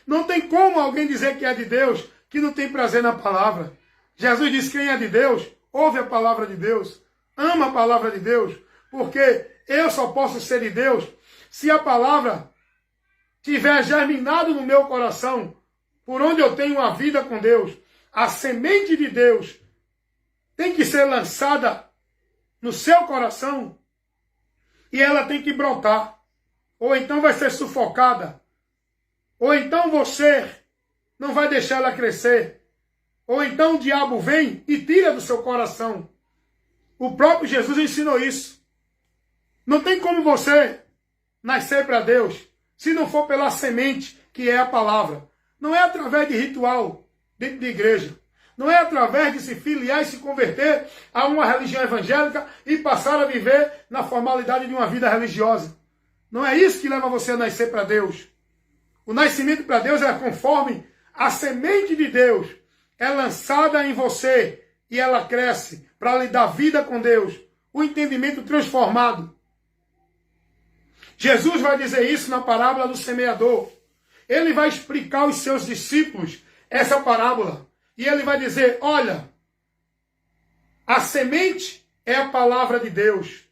Não tem como alguém dizer que é de Deus, que não tem prazer na palavra. Jesus disse: quem é de Deus, ouve a palavra de Deus, ama a palavra de Deus, porque eu só posso ser de Deus se a palavra tiver germinado no meu coração, por onde eu tenho uma vida com Deus. A semente de Deus tem que ser lançada no seu coração e ela tem que brotar. Ou então vai ser sufocada. Ou então você não vai deixar ela crescer. Ou então o diabo vem e tira do seu coração. O próprio Jesus ensinou isso. Não tem como você nascer para Deus se não for pela semente que é a palavra. Não é através de ritual dentro de igreja. Não é através de se filiar e se converter a uma religião evangélica e passar a viver na formalidade de uma vida religiosa. Não é isso que leva você a nascer para Deus. O nascimento para Deus é conforme a semente de Deus é lançada em você e ela cresce para lhe dar vida com Deus. O entendimento transformado. Jesus vai dizer isso na parábola do semeador. Ele vai explicar aos seus discípulos essa parábola. E ele vai dizer: olha, a semente é a palavra de Deus.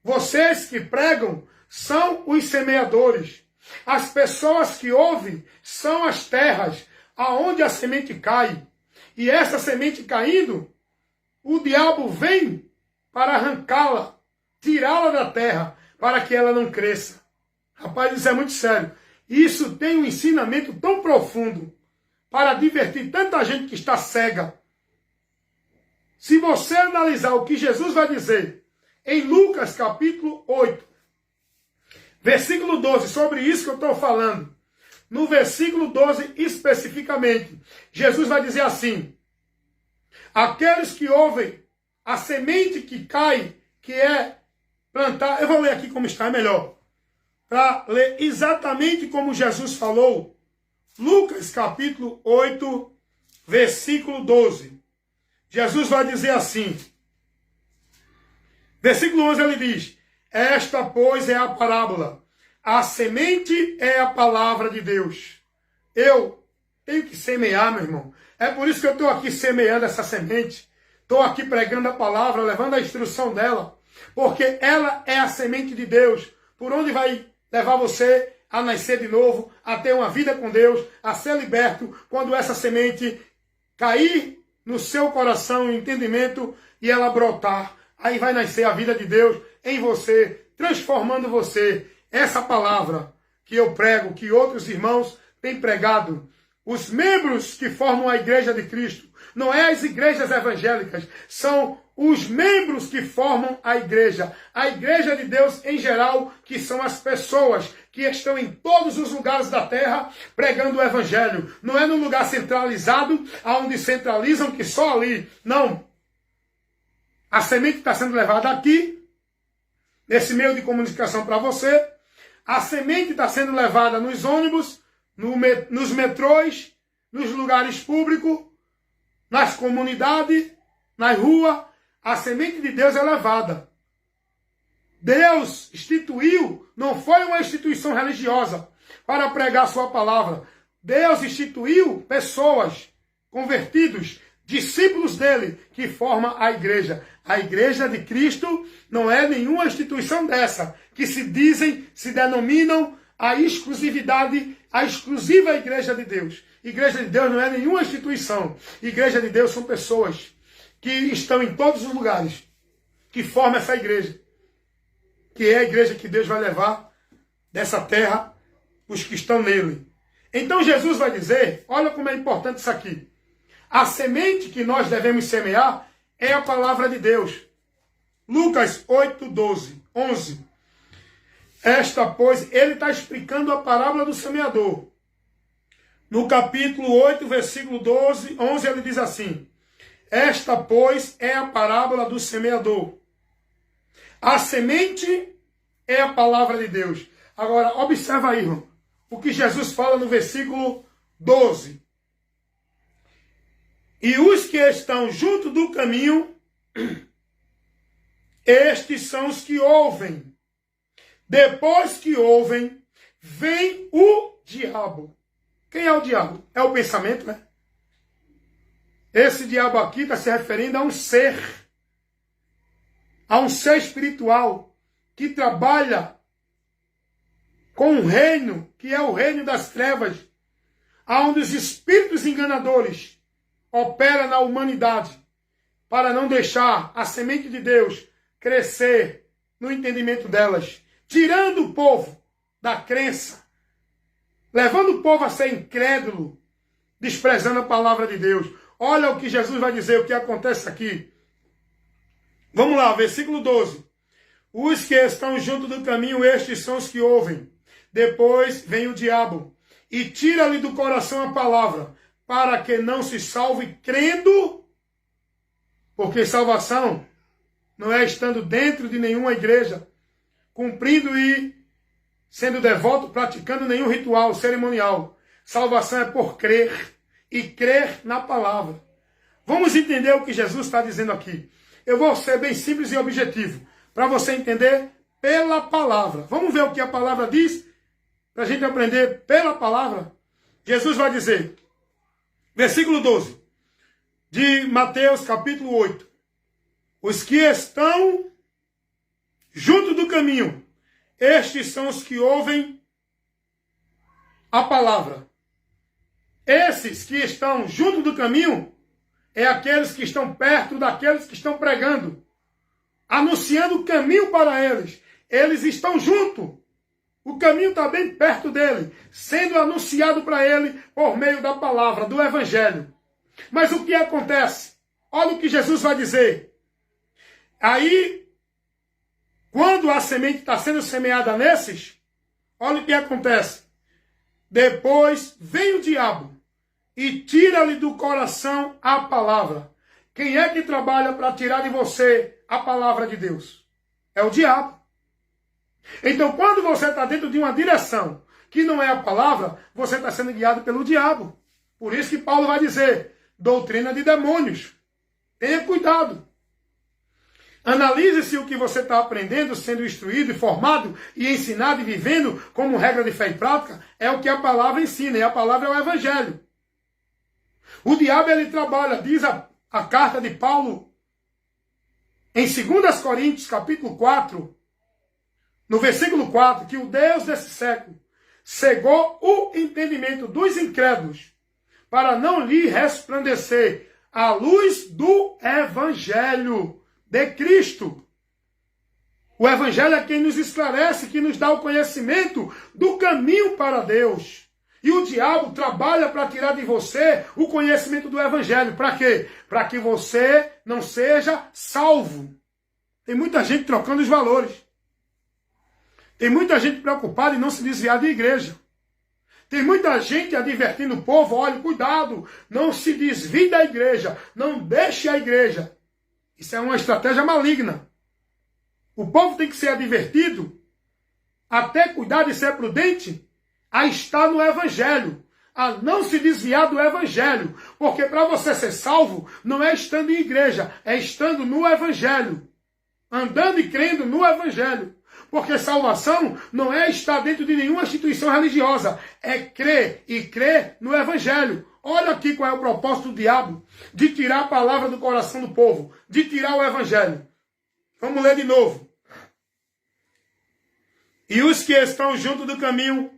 Vocês que pregam são os semeadores. As pessoas que ouvem são as terras aonde a semente cai. E essa semente caindo, o diabo vem para arrancá-la, tirá-la da terra, para que ela não cresça. Rapaz, isso é muito sério. Isso tem um ensinamento tão profundo para divertir tanta gente que está cega. Se você analisar o que Jesus vai dizer em Lucas capítulo 8, versículo 12, sobre isso que eu estou falando, no versículo 12 especificamente, Jesus vai dizer assim: aqueles que ouvem a semente que cai, que é plantar, eu vou ler aqui como está, é melhor, para ler exatamente como Jesus falou. Lucas capítulo 8, versículo 12. Jesus vai dizer assim. Versículo 11 ele diz: esta, pois, é a parábola. A semente é a palavra de Deus. Eu tenho que semear, meu irmão. É por isso que eu estou aqui semeando essa semente. Estou aqui pregando a palavra, levando a instrução dela. Porque ela é a semente de Deus. Por onde vai levar você a nascer de novo, a ter uma vida com Deus, a ser liberto, quando essa semente cair no seu coração, em entendimento, e ela brotar. Aí vai nascer a vida de Deus em você, transformando você. Essa palavra que eu prego, que outros irmãos têm pregado, os membros que formam a igreja de Cristo, não é as igrejas evangélicas, são os membros que formam a igreja de Deus em geral, que são as pessoas que estão em todos os lugares da terra pregando o evangelho. Não é num lugar centralizado, onde centralizam que só ali. Não. A semente está sendo levada aqui, nesse meio de comunicação para você. A semente está sendo levada nos ônibus, nos metrôs, nos lugares públicos, nas comunidades, nas ruas. A semente de Deus é levada. Deus instituiu, não foi uma instituição religiosa para pregar a sua palavra. Deus instituiu pessoas, convertidos, discípulos dele, que formam a igreja. A igreja de Cristo não é nenhuma instituição dessa, que se denominam a exclusividade, a exclusiva igreja de Deus. Igreja de Deus não é nenhuma instituição. Igreja de Deus são pessoas que estão em todos os lugares, que formam essa igreja, que é a igreja que Deus vai levar dessa terra os que estão nele. Então Jesus vai dizer, olha como é importante isso aqui. A semente que nós devemos semear é a palavra de Deus. Lucas 8, 12, 11. Esta, pois, ele está explicando a parábola do semeador. No capítulo 8, versículo 12, 11, ele diz assim: esta, pois, é a parábola do semeador. A semente é a palavra de Deus. Agora, observa aí, irmão, o que Jesus fala no versículo 12. E os que estão junto do caminho, estes são os que ouvem. Depois que ouvem, vem o diabo Quem é o diabo? É o pensamento, né? Esse diabo aqui está se referindo a um ser espiritual que trabalha com um reino, que é o reino das trevas, onde os espíritos enganadores operam na humanidade para não deixar a semente de Deus crescer no entendimento delas, tirando o povo da crença, levando o povo a ser incrédulo, desprezando a palavra de Deus. Olha o que Jesus vai dizer, o que acontece aqui. Vamos lá, versículo 12. Os que estão junto do caminho, estes são os que ouvem. Depois vem o diabo e tira-lhe do coração a palavra, para que não se salve crendo, porque salvação não é estando dentro de nenhuma igreja, cumprindo e sendo devoto, praticando nenhum ritual cerimonial. Salvação é por crer e crer na palavra. Vamos entender o que Jesus está dizendo aqui. Eu vou ser bem simples e objetivo, para você entender pela palavra. Vamos ver o que a palavra diz, para a gente aprender pela palavra. Jesus vai dizer, versículo 12, de Mateus capítulo 8. Os que estão junto do caminho, estes são os que ouvem a palavra. Esses que estão junto do caminho é aqueles que estão perto daqueles que estão pregando, anunciando o caminho para eles. Eles estão junto. O caminho está bem perto dele, sendo anunciado para ele por meio da palavra, do evangelho. Mas o que acontece? Olha o que Jesus vai dizer. Aí, quando a semente está sendo semeada nesses, olha o que acontece. Depois vem o diabo e tira-lhe do coração a palavra. Quem é que trabalha para tirar de você a palavra de Deus? É o diabo. Então, quando você está dentro de uma direção que não é a palavra, você está sendo guiado pelo diabo. Por isso que Paulo vai dizer, doutrina de demônios. Tenha cuidado. Analise se o que você está aprendendo, sendo instruído, formado e ensinado e vivendo como regra de fé e prática, é o que a palavra ensina. E a palavra é o evangelho. O diabo, ele trabalha, diz a carta de Paulo, em 2 Coríntios, capítulo 4, no versículo 4, que o Deus desse século cegou o entendimento dos incrédulos, para não lhe resplandecer a luz do evangelho de Cristo. O evangelho é quem nos esclarece, que nos dá o conhecimento do caminho para Deus. E o diabo trabalha para tirar de você o conhecimento do evangelho. Para quê? Para que você não seja salvo. Tem muita gente trocando os valores. Tem muita gente preocupada em não se desviar da igreja. Tem muita gente advertindo o povo, olha, cuidado, não se desvie da igreja, não deixe a igreja. Isso é uma estratégia maligna. O povo tem que ser advertido, até cuidar de ser prudente, a estar no evangelho, a não se desviar do evangelho. Porque para você ser salvo, não é estando em igreja, é estando no evangelho. Andando e crendo no evangelho. Porque salvação não é estar dentro de nenhuma instituição religiosa, é crer e crer no evangelho. Olha aqui qual é o propósito do diabo, de tirar a palavra do coração do povo, de tirar o evangelho. Vamos ler de novo. E os que estão junto do caminho,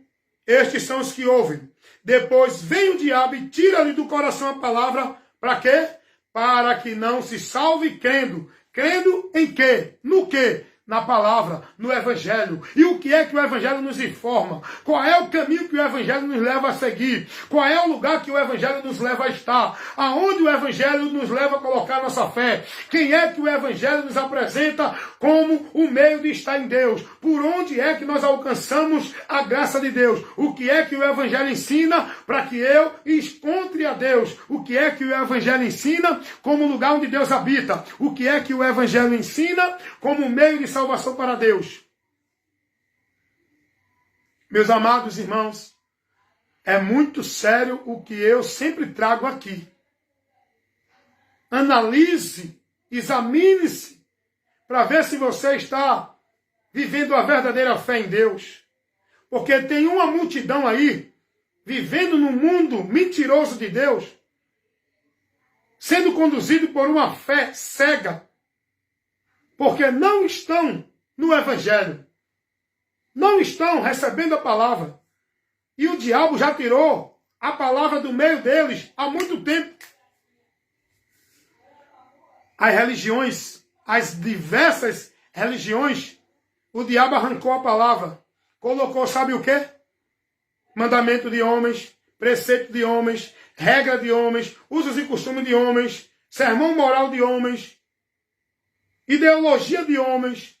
estes são os que ouvem. Depois vem o diabo e tira-lhe do coração a palavra, para quê? Para que não se salve crendo. Crendo em quê? No quê? Na palavra, no evangelho. E o que é que o evangelho nos informa? Qual é o caminho que o evangelho nos leva a seguir? Qual é o lugar que o evangelho nos leva a estar? Aonde o evangelho nos leva a colocar nossa fé? Quem é que o evangelho nos apresenta como o meio de estar em Deus? Por onde é que nós alcançamos a graça de Deus? O que é que o evangelho ensina para que eu encontre a Deus? O que é que o evangelho ensina como lugar onde Deus habita? O que é que o evangelho ensina como meio de salvação para Deus? Meus amados irmãos, é muito sério o que eu sempre trago aqui. Analise, examine-se, para ver se você está vivendo a verdadeira fé em Deus. Porque tem uma multidão aí vivendo num mundo mentiroso de Deus, sendo conduzido por uma fé cega, porque não estão no Evangelho, não estão recebendo a palavra. E o diabo já tirou a palavra do meio deles há muito tempo. As religiões, as diversas religiões, o diabo arrancou a palavra. Colocou, sabe o quê? Mandamento de homens, preceito de homens, regra de homens, usos e costumes de homens, sermão moral de homens, ideologia de homens,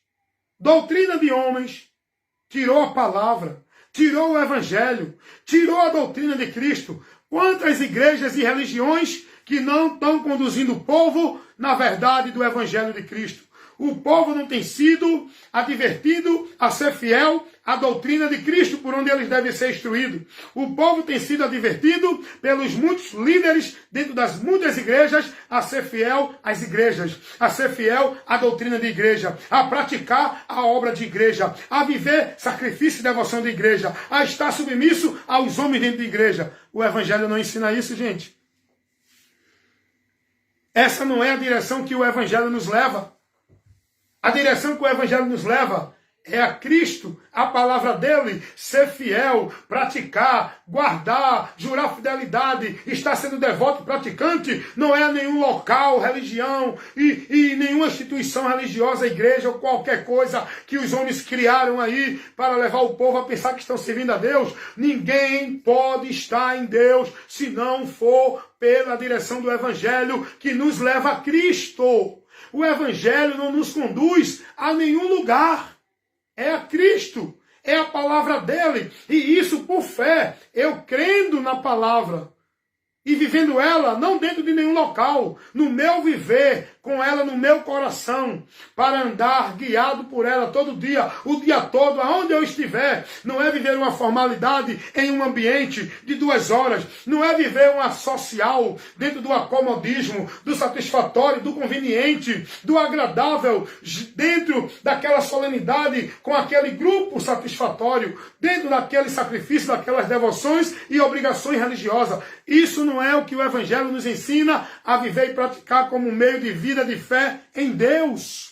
doutrina de homens. Tirou a palavra, tirou o evangelho, tirou a doutrina de Cristo. Quantas igrejas e religiões que não estão conduzindo o povo na verdade do evangelho de Cristo? O povo não tem sido advertido a ser fiel à doutrina de Cristo, por onde eles devem ser instruídos. O povo tem sido advertido pelos muitos líderes dentro das muitas igrejas a ser fiel às igrejas, a ser fiel à doutrina de igreja, a praticar a obra de igreja, a viver sacrifício e devoção de igreja, a estar submisso aos homens dentro da igreja. O evangelho não ensina isso, gente. Essa não é a direção que o evangelho nos leva. A direção que o evangelho nos leva é a Cristo, a palavra dele, ser fiel, praticar, guardar, jurar fidelidade, estar sendo devoto, praticante. Não é nenhum local, religião e nenhuma instituição religiosa, igreja ou qualquer coisa que os homens criaram aí para levar o povo a pensar que estão servindo a Deus. Ninguém pode estar em Deus se não for pela direção do evangelho que nos leva a Cristo. O evangelho não nos conduz a nenhum lugar. É a Cristo, é a palavra dele. E isso por fé, eu crendo na palavra e vivendo ela, não dentro de nenhum local, no meu viver, com ela no meu coração, para andar guiado por ela todo dia, o dia todo, aonde eu estiver. Não é viver uma formalidade em um ambiente de 2 horas, não é viver uma social dentro do acomodismo, do satisfatório, do conveniente, do agradável, dentro daquela solenidade com aquele grupo satisfatório, dentro daquele sacrifício, daquelas devoções e obrigações religiosas. Isso não é o que o evangelho nos ensina a viver e praticar como meio de vida de fé em Deus.